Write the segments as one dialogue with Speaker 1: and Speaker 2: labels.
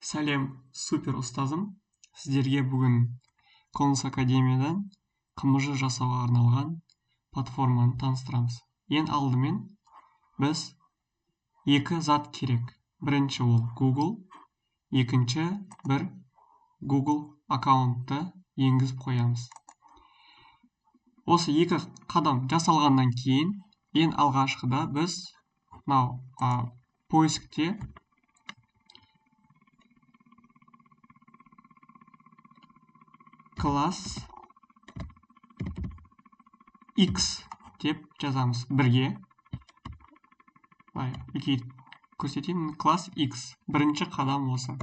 Speaker 1: Сәлем, супер ұстазым. Сіздерге бүгін Конус Академиядан қымыжы жасауға арналған платформаны таныстырамыз. Ең алдымен біз екі зат керек. Бірінші ол Google, екінші бір Google аккаунтты енгізіп қоямыз. Осы екі қадам жасалғаннан кейін, ең алғашқыда біз поискте класс X деп жазамыз бірге. Көрсетейін, класс X. Бірінші қадам осы.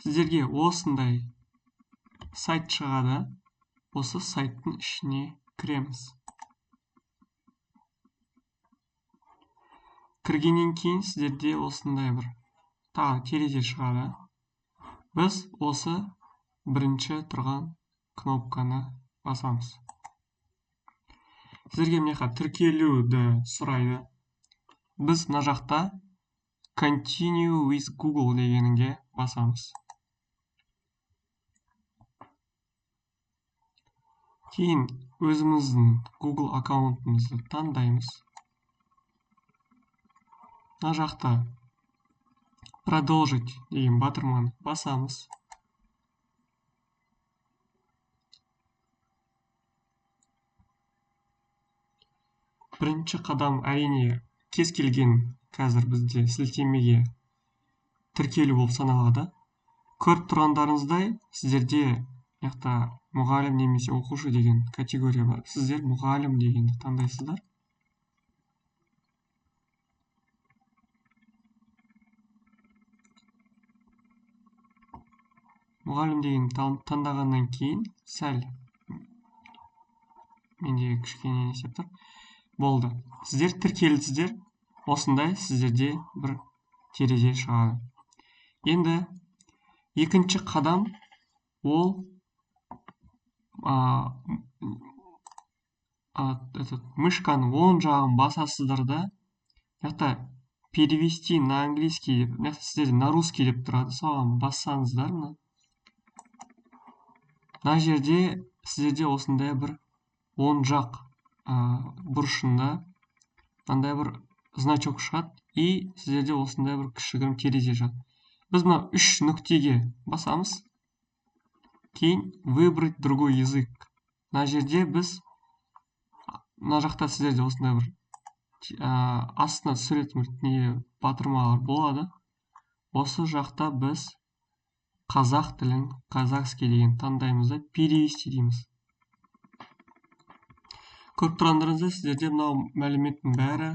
Speaker 1: Сіздерге осындай сайт шығады. Осы сайттың ішіне кіреміз. Кіргеннен кейін сіздерде осындай бір терезе шығады. Біз осы бірінші тұрған кнопканы басамыз. Сіздерге мына тіркелуді сұрайды. Біз мына жақта Continue with Google дегенге басамыз. Кейін өзіміздің Google аккаунтымызды таңдаймыз. Мына жақта Продолжить деген батырманы басамыз. Бірінші қадам әрине кез келген қазір бізде сілтемеге тіркелу болып саналады. Көріп тұрғандарыңыздай, сіздерде мұғалім немесе оқушы деген категория бар. Сіздер мұғалім дегенді таңдайсыздар. Мұғалім деген таңдағаннан кейін сәл менде кішкене есептір болды. Сіздер тіркелдіңіздер. Осындай сіздерде бір терезе шығады. Енді екінші қадам ол мышканың оң жағын басасыздар да, перевести на английский, сіздерде на русский деп тұрады, соған бассаңыздар. Мына жерде сіздерде осындай бір оң жақ бұрышында мынандай бір значок шығады, и сіздерде осындай бір кішігірім терезе шығады. Біз мына үш нүктеге басамыз. Кейін выбрать другой язык. Мына жерде біз мына жақта сіздерде осындай бір астына түсіретін батырмалар болады. Осы жақта біз қазақ тілін, казахский деген таңдаймыз да, перевести дейміз. Көріп тұрғандарыңызда сіздерде мынау мәліметтің бәрі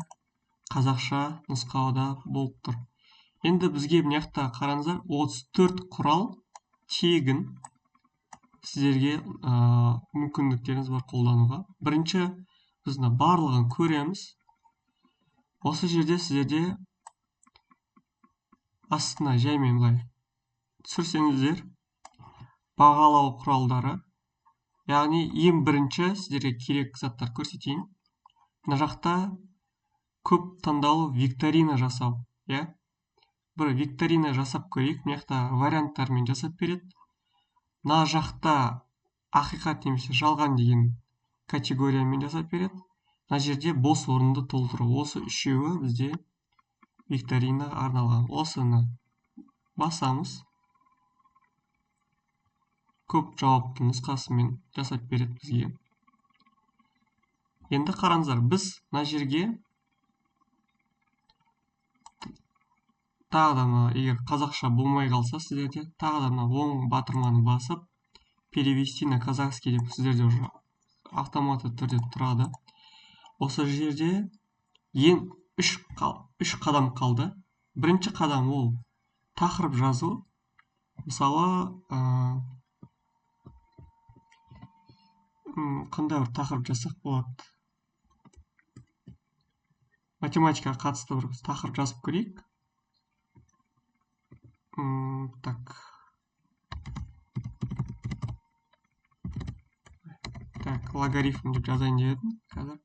Speaker 1: қазақша нұсқауда болып тұр. Енді бізге мына жақта қараңыздар, 34 құрал тегін сіздерге мүмкіндіктеріңіз бар қолдануға. Бірінші біз барлығын көреміз. Осы жерде сіздерде астына жаймен былай түсірсеңіздер, бағалау құралдары, яғни ең бірінші сіздерге керек заттар көрсетейін. Мына жақта көп таңдаулы викторина жасау. Бір викторина жасап көрейік. Мына жақта варианттармен жасап береді. Мына жақта ақиқат немесе жалған деген категориямен жасап береді. Мына жерде бос орынды толтыру. Осы үшеуі бізде викторинаға арналған. Осыны басамыз. Көп жауапты нұсқасымен жасап береді бізге. Енді қараңыздар, біз мына жерге тағы да егер қазақша болмай қалса сіздерде, тағы да оң батырманы басып, перевести на казахский деп сіздерде уже автоматты түрде тұрады. Осы жерде ең үш қадам қалды. Бірінші қадам ол тақырып жазу. Мысалы, қандай бір тақырып жазсақ болады. Математикаға қатысты бір тақырып жазып көрейік. Логарифм деп жазайын дедім. Қазір.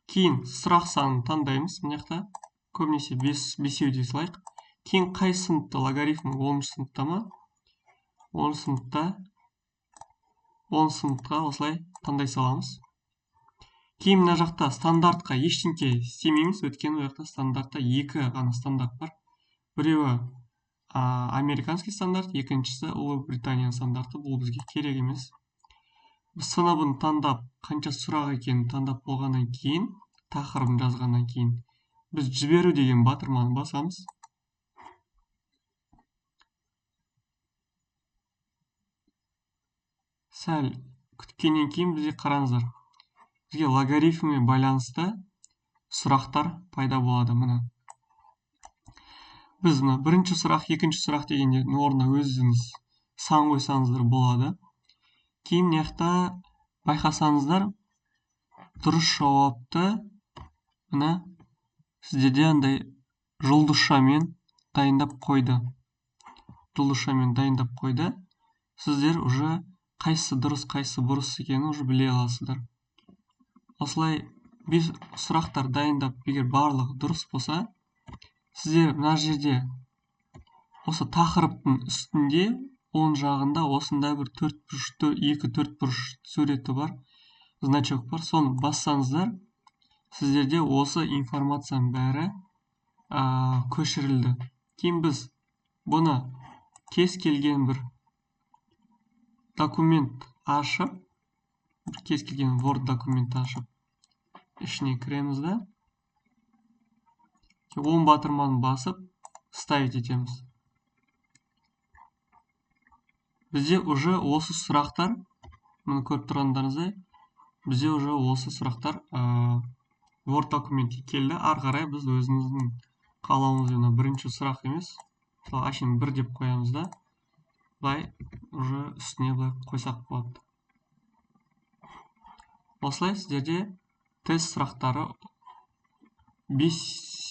Speaker 1: Кейін сұрақ санын таңдаймыз. Мына жақта көбінесе 5 дей салайық. Кейін қай сыныпта логарифм 10 сыныпта ма? 10 сыныпта 10 сыныпқа осылай таңдай саламыз. Кейін мына жақта стандартқа ештеңке істемейміз, өйткені ол жақта стандартта 2 ғана стандарт бар. Біреуі американский стандарт, екіншісі Ұлыбритания стандарты. Бұл бізге керек емес. Біз сыныбын таңдап, қанша сұрақ екенін таңдап болғаннан кейін, тақырыбын жазғаннан кейін, біз жіберу деген батырманы басамыз. Сәл күткеннен кейін бізде қараңыздар. Бізге логарифмге байланысты сұрақтар пайда болады. Мына біз мына бірінші сұрақ, екінші сұрақ дегендердің орнына өзіңіз сан қойсаңыздар болады. Кейін мына жақта байқасаңыздар, дұрыс жауапты мына сіздерде андай жұлдызшамен дайындап қойды. Жұлдызшамен дайындап қойды. Сіздер уже қайсы дұрыс, қайсы бұрыс екенін уже біле аласыздар. Осылай 5 сұрақтар дайындап, егер барлығы дұрыс болса, сіздер мына жерде осы тақырыптың үстінде оң жағында осында бір 2-4 бұрыш суреті бар, значок бар. Соны бассаңыздар, сіздерде осы информацияның бәрі көшірілді. Кейін біз бұны кез келген бір документ ашып, кез келген Word документ ашып, ішіне кіреміз да, 10 батырманы басып, ставить етеміз. Бізде уже осы сұрақтар, мұны көріп тұрғандарыңыздай, бізде уже осы сұрақтар Word документке келді. Ары қарай біз өзіміздің қалауымызбен бірінші сұрақ емес, ашын 1 деп қоямыз да, былай уже үстіне былай қойсақ болады. Осылай сіздерде тест сұрақтары 5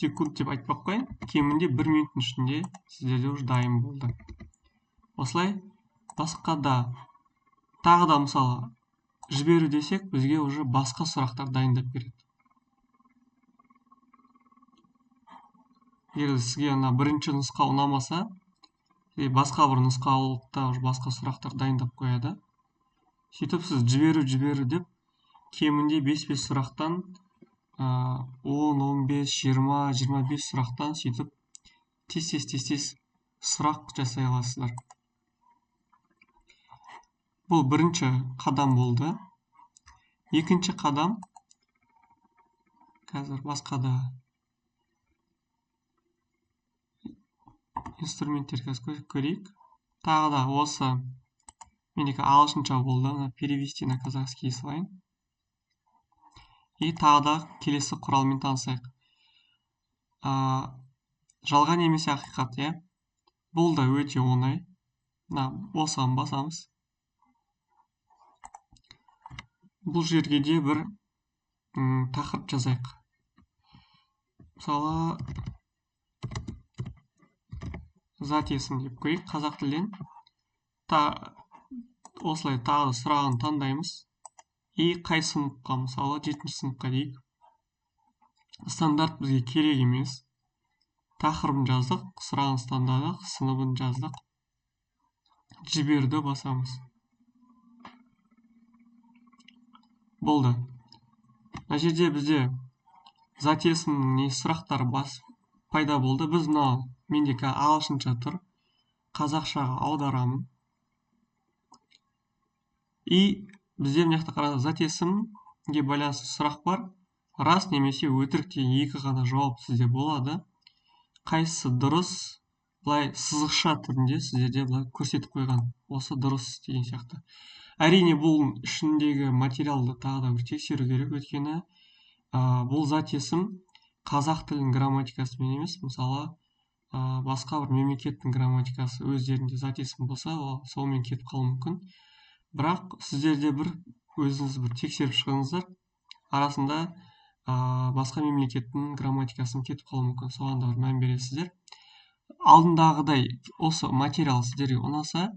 Speaker 1: секунд деп айтпақ қойын, кемінде 1 минуттың ішінде сіздерде уже дайын болды. Осылай басқа да, тағы да мысалы жіберу десек, бізге уже басқа сұрақтар дайындап береді. Егер сізге бірінші нұсқа ұнамаса, басқа бір нұсқаулықта басқа сұрақтар дайындап қояды. Сөйтіп сіз жіберу деп, кемінде 5 сұрақтан 10, 15, 20, 25 сұрақтан сөйтіп тез сұрақ жасай аласыздар. Бұл бірінші қадам болды. Екінші қадам, қазір басқа да инструменттер көрейік. Тағы да осы, менікі ағылшынша болды, перевести на казахский салайын. И тағы да келесі құралмен танысайық. Жалған емес ақиқат, бұл да өте оңай. Осыған басамыз. Бұл жерге де бір тақырып жазайық. Мысалы, зат есім деп көрейік қазақ тілден. Осылай тағы сұрағын таңдаймыз. И қай сыныпқа, мысалы 7-ші сыныпқа дейік. Стандарт бізге керек емес. Тақырыбын жаздық, сұрағын таңдадық, сыныбын жаздық. Жіберді басамыз. Болды. Мына жерде бізде зат есімнің сұрақтары пайда болды. Біз мендегі ағылшынша тұр, қазақшаға аударамын. И бізде мына жақта қараңыз, зат есімге байланысты сұрақ бар. Рас немесе өтірік деген 2 ғана жауап сізде болады. Қайсысы дұрыс, былай сызықша түрінде сіздерде былай көрсетіп қойған. Осы дұрыс деген сияқты. Әрине бұл ішіндегі материалды тағы да бір тексеру керек, өйткені бұл зат есім қазақ тілінің грамматикасымен емес, мысалы басқа бір мемлекеттің грамматикасы өздерінде зат есім болса, солмен кетіп қалуы мүмкін. Бірақ сіздерде бір өзіңіз бір тексеріп шығыңыздар, арасында басқа мемлекеттің грамматикасын кетіп қалуы мүмкін. Соған да бір мән бересіздер. Алдындағыдай осы материал сіздерге ұнаса,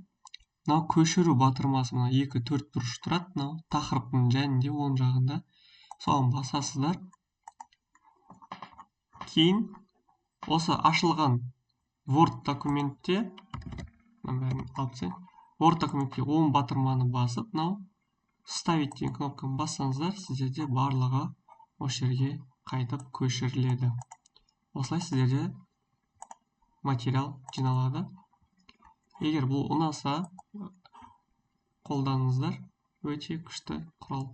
Speaker 1: мынау көшіру батырмасы 2-4 бұрыш тұрады, мынау тақырыптың жәнінде оң жағында. Соған басасыздар. кейін осы ашылған Word документте, бәрін алып тастайын. Word документке 10 батырманы басып, мынау вставить деген кнопканы бассаңыздар, сіздерде барлығы осы жерге қайтып көшіріледі. Осылай сіздерде материал жиналады. Егер бұл ұнаса, қолданыңыздар, өте күшті құрал.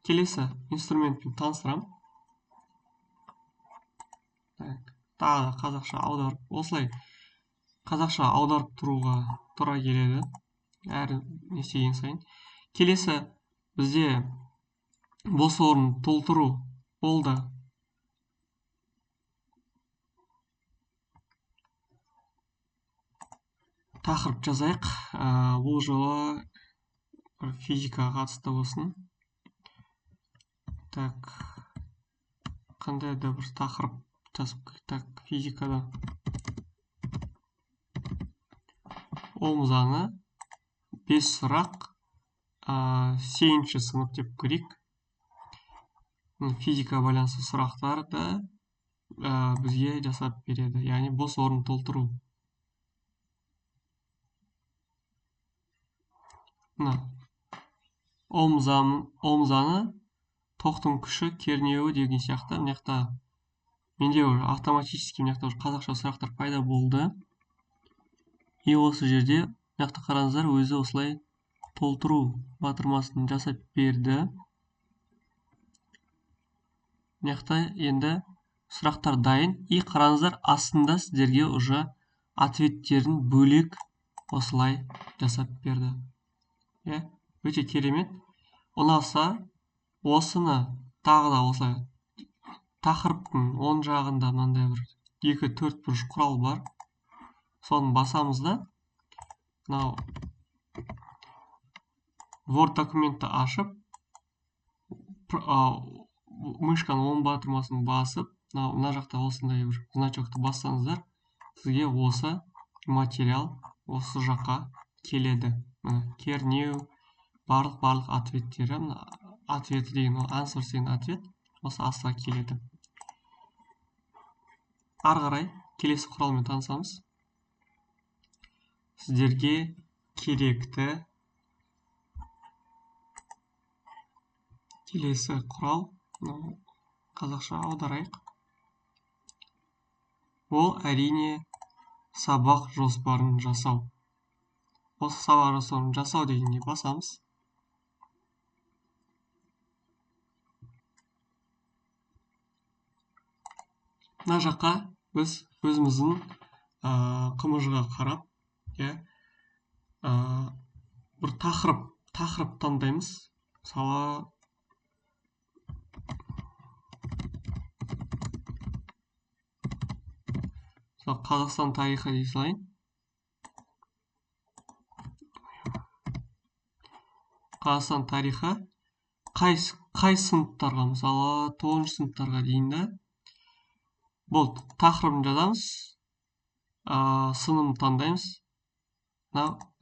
Speaker 1: Келесі инструментпен таныстырам. Тағы да қазақша аударып, осылай қазақша аударып тұруға тура келеді. Әр нестеген сайын. Келесі бізде бос орын толтыру болды. Тақырып жазайық. Бұл жолы физикаға қатысты болсын. Так, қандай да бір тақырып жазып, так, физикада Ом заңы 5 сұрақ 8-ші сынып деп көрейік. Физика байланысты сұрақтарды бізге жасап береді, яғни бос орын толтыру. Ом заңы тоқтың күші кернеуі деген сияқты. Мынақта менде уже автоматически мынақта қазақша сұрақтар пайда болды. И осы жерде мынақта қараңыздар, өзі осылай толтыру батырмасын жасап берді. Мынақта енді сұрақтар дайын. И қараңыздар, астында сіздерге уже ответтерін бөлек осылай жасап берді. Өте керемет. Ұнаса, осыны тағы да осылай тақырыптың оң жағында мынандай бір 2-4 бұрыш құрал бар. Соны басамыз да, мынау Word документті ашып, мышканың оң батырмасын басып, мына жақта осындай бір значокты бассаңыздар, сізге осы материал осы жаққа келеді. Кернеу, барлық ответтері, ответі деген answers деген ответ осы астыға келеді. Ары қарай келесі құралмен танысамыз. Сіздерге керекті келесі құрал, қазақша аударайық. Ол әрине сабақ жоспарын жасау. Осы сабақ жоспарын жасау дегенге басамыз. Мына жаққа біз өзіміздің қымыжға қарап, бір тақырып таңдаймыз. Мысалы, Қазақстан тарихы дей салайын. Қазақстан тарихы қай сыныптарға, мысалы 9-шы сыныптарға дейін да. Бұл тақырыбын жазамыз, сынымын таңдаймыз.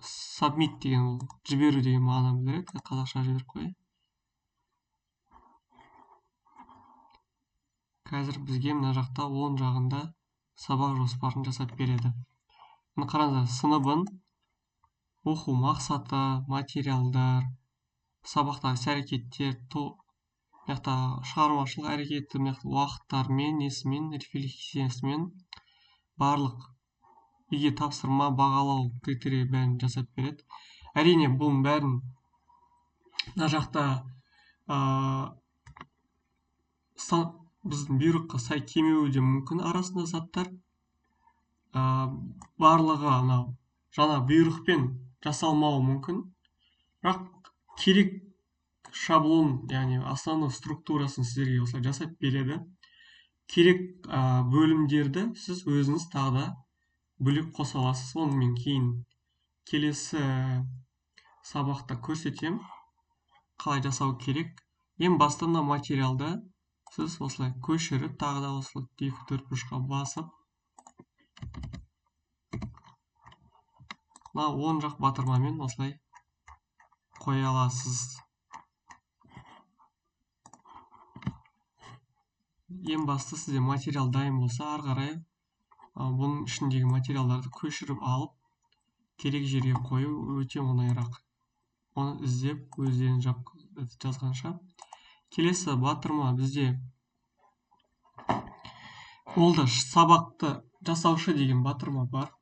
Speaker 1: Submit деген ол жіберу деген мағына білдіреді. Қазақша жіберіп қояйын. Қазір бізге мына жақта оң жағында сабақ жоспарын жасап береді. Мұны қараңыздар, сыныбын, оқу мақсаты, материалдар, сабақтағы іс-әрекеттер, мықты шығармашылық әрекеті, мықты уақыттармен, несімен, рефлексиясымен барлық үйге тапсырма, бағалау критерийі бәрін жасап береді. Әрине, бұның бәрін мына жақта біздің бұйрыққа сай келмеуі де мүмкін арасында заттар. Барлығы жаңа бұйрықпен жасалмауы мүмкін. Бірақ керек шаблон, яғни основной структурасын сіздерге осылай жасап береді. Керек бөлімдерді сіз өзіңіз тағы да бөлек қоса аласыз. Оны мен кейін келесі сабақта көрсетем, қалай жасау керек. Ең басты мына материалды сіз осылай көшіріп, тағы да осылай 2-4 бұрышқа басып, оң жақ батырмамен осылай қоя аласыз. ең басты сізде материал дайын болса, ары қарай бұның ішіндегі материалдарды көшіріп алып керек жерге қою өте оңайырақ. Оны іздеп өздерін жазғанша. Келесі батырма бізде ол да сабақты жасаушы деген батырма бар.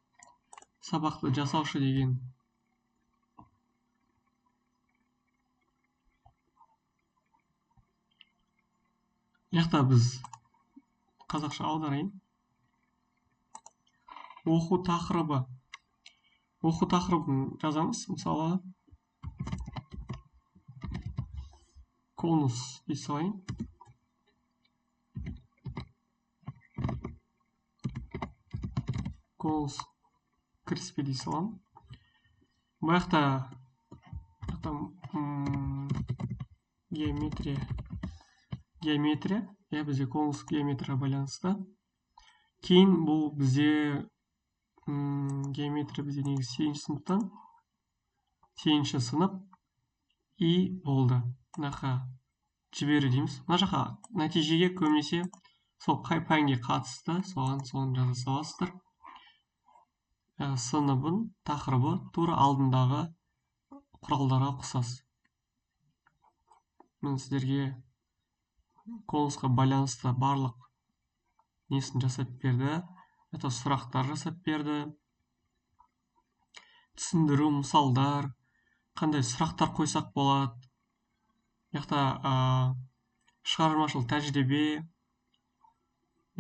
Speaker 1: Сабақты жасаушы деген яқта біз қазақша аударайын. Оқу тақырыбын жазамыз. Мысалы конус дей салайын. Конус кіріспе дей саламын. Бұл жақта геометрия, бізде конус геометрия байланысты. Кейін бұл бізде геометрия бізде негізі 8-ші сыныптан, 8-ші сынып и болды. Мынақа жібері дейміз. Мына жаққа нәтижеге көбінесе сол қай пәнге қатысты, соны жаза саласыздар. Сыныбын, тақырыбы тура алдындағы құралдарға ұқсас. Мен сіздерге конусқа байланысты барлық несін жасап берді. Это сұрақтар жасап берді. Түсіндіру, мысалдар, қандай сұрақтар қойсақ болады. Яқта шығармашылық тәжірибе.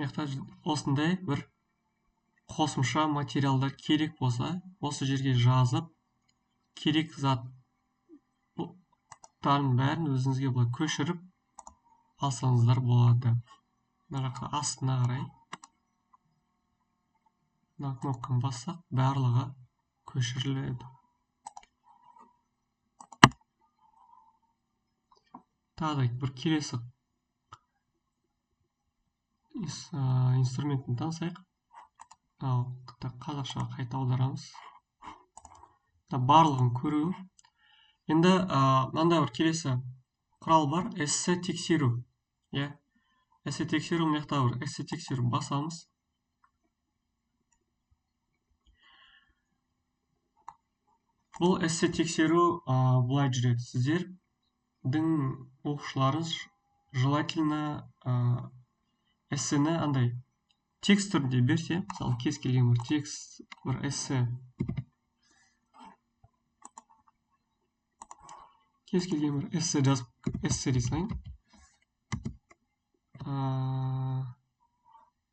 Speaker 1: Яқта осындай бір қосымша материалдар керек болса, осы жерге жазып, керек заттарын бәрін өзіңізге былай көшіріп алсаңыздар болады. Мына жаққа астына қарай. Мына кнопканы бассақ, барлығы көшіріледі. Тағы бір келесі инструментін танысайық. Қазақшаға қайта аударамыз. Барлығын көру. Енді мынандай бір келесі құрал бар, эссе тексеру. Эссе тексеру, мына жақта бір эссе тексеру басамыз. Бұл эссе тексеру былай жүреді. Сіздердің оқушыларыңыз желательно эссені андай текст түрінде берсе, мысалы кез келген бір текст, бір эссе, кез келген бір эссе жазып, эссе дей салайын.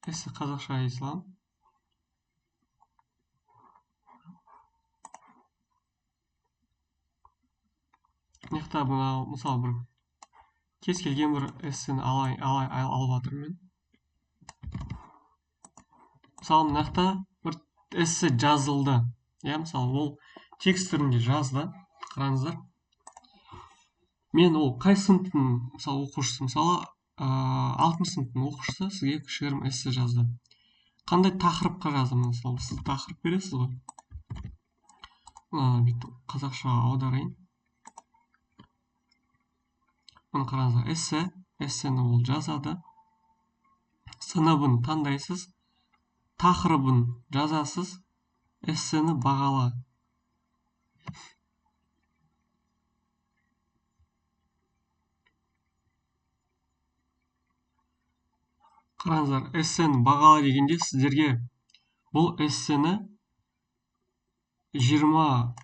Speaker 1: Эссе қазақша дей саламын. Мына мысалы бір кез келген бір эссені алып жатырмын мен. Мысалы мына жақта бір эссе жазылды. Мысалы ол текст түрінде жазды. Қараңыздар. Мен ол қай сыныптың мысалы оқушысы, мысалы 6-шы сыныптың оқушысы сізге кішігірім эссе жазды. Қандай тақырыпқа жазды? Мысалы сіз тақырып бересіз ғой. Қазақша аударайын. Оны қараңыздар, эссені ол жазады. Сыныбын таңдайсыз, тақырыбын жазасыз, эссені бағала. Қараңыздар, эссені бағала дегенде сіздерге бұл эссені 20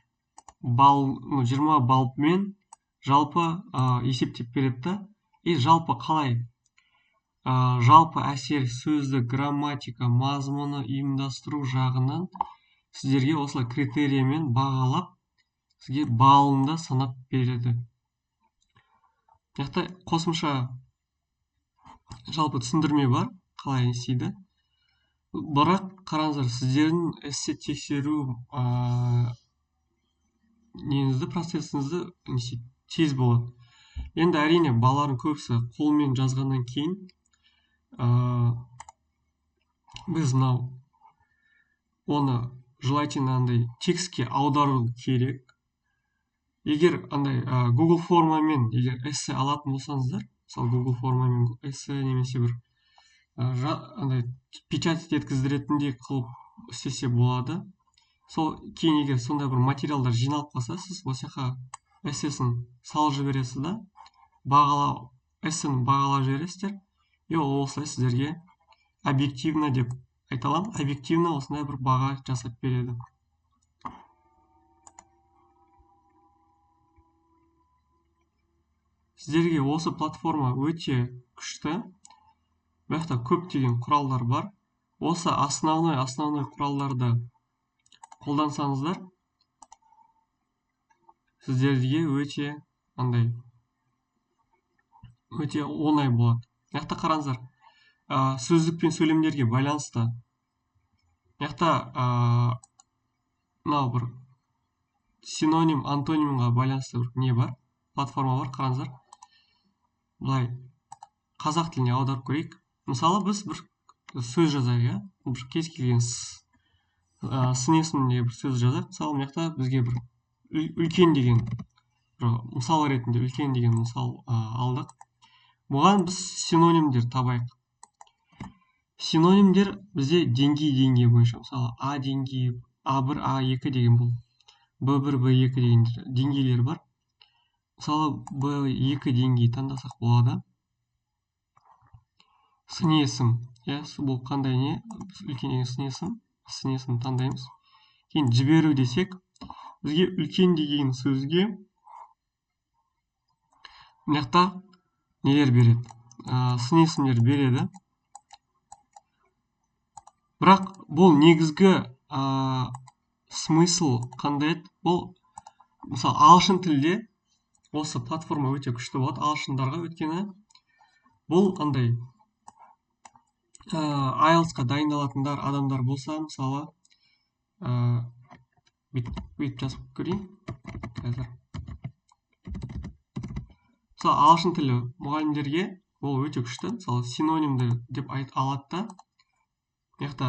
Speaker 1: баллмен жалпы есептеп береді. И жалпы қалай? Жалпы әсер, сөздік, грамматика, мазмұны, ұйымдастыру жағынан сіздерге осылай критериямен бағалап, сізге балында санап береді. Яқта қосымша жалпы түсіндірме бар, қалай істейді. Бірақ қараңыздар, сіздердің эссе тексеру неңізді, процесіңізді тез болады. Енді әрине балалардың көбісі қолмен жазғаннан кейін біз оны желательно андай текстке аудару керек. Егер андай Google формамен егер эссе алатын болсаңыздар, мысалы Google формамен эссе немесе бір андай печать еткіздіретіндей қылып істесе болады. Сол кейін егер сондай бір материалдар жиналып қалса, сіз осы жаққа эссесін салып жібересіз да, эссені бағалап жібересіздер, и ол осылай сіздерге объективно деп айта аламын, объективно осындай бір баға жасап береді. Сіздерге осы платформа өте күшті. Бұл жақта көптеген құралдар бар. Осы основной құралдарды қолдансаңыздар, сіздерге өте оңай болады. Бұл жақта қараңыздар, сөздік пен сөйлемдерге байланысты. Бұл жақта мынау бір синоним, антонимға байланысты бір не бар, платформа бар, қараңыздар. Бұлай қазақ тіліне аударып көрейік. Мысалы, біз бір сөз жазайық, бір кез келген сын есіміне бір сөз жазайық. Мысалы, мына жақта бізге бір үлкен деген мысал ретінде үлкен деген мысал алдық. Бұған біз синонимдер табайық. Синонимдер бізде деңгей бойынша, мысалы, А деңгейі, А1, А2 деген бұл, Б1, Б2 деген деңгейлер бар. Мысалы, Б2 деңгей таңдасақ болады. Сын есім, бұл қандай не? Үлкен деген сын есім таңдаймыз. Кейін жіберу десек, бізге үлкен деген сөзге мына жақта нелер береді? Сын есімдер береді. Бірақ бұл негізгі смысл қандай еді? Бұл, мысалы, ағылшын тілде осы платформа өте күшті болады ағылшындарға, өйткені бұл қандай IELTS-қа дайындалатындар адамдар болса, мысалы, бүйтіп жазып көрейін. Қазір. Мысалы, ағылшын тілі мұғалімдерге ол өте күшті. Мысалы, синонимді деп алады да. Бұл жақта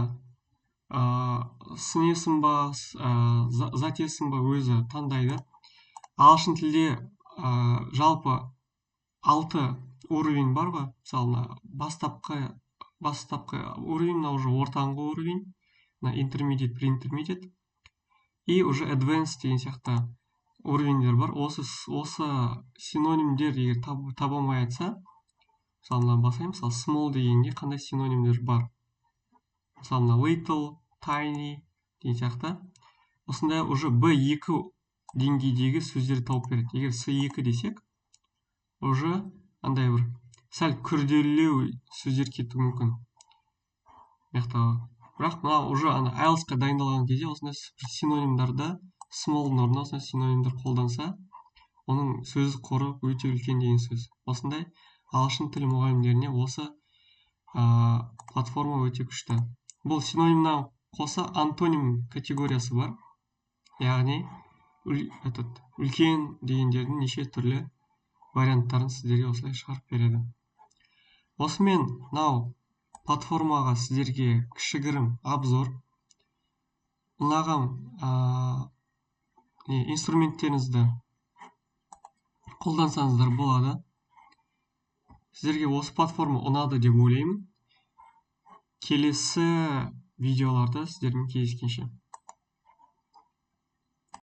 Speaker 1: сын есім ба, зат есім ба өзі таңдайды. Ағылшын тілде жалпы 6 уровень бар ғой. Мысалы, бастапқы уровень, уже ортаңғы уровень, intermediate, pre-intermediate, и уже advanced деген сияқты уровеньдер бар. Осы синонимдер егер таба алмай жатса, мысалы, басайын, мысалы, small дегенге қандай синонимдер бар. Мысалы, little, tiny деген сияқты. Осындай уже B2 деңгейдегі сөздерді тауып береді. Егер C2 десек, уже андай бір сәл күрделеу сөздер кетуі мүмкін. Бірақ мына уже IELTS-қа дайындалған кезде осындай синонимдарды, small-ның орнына осындай синонимдер қолданса, оның сөз қоры өте үлкен деген сөз. Осындай ағылшын тілі мұғалімдеріне осы платформа өте күшті. Бұл синонимнан қоса антоним категориясы бар. Яғни үлкен дегендердің неше түрлі варианттарын сіздерге осылай шығарып береді. Осымен мынау платформаға сіздерге кішігірім обзор. Ұнаған инструменттеріңізді қолдансаңыздар болады. Сіздерге осы платформа ұнады деп ойлаймын. Келесі видеоларда сіздермен кездескенше.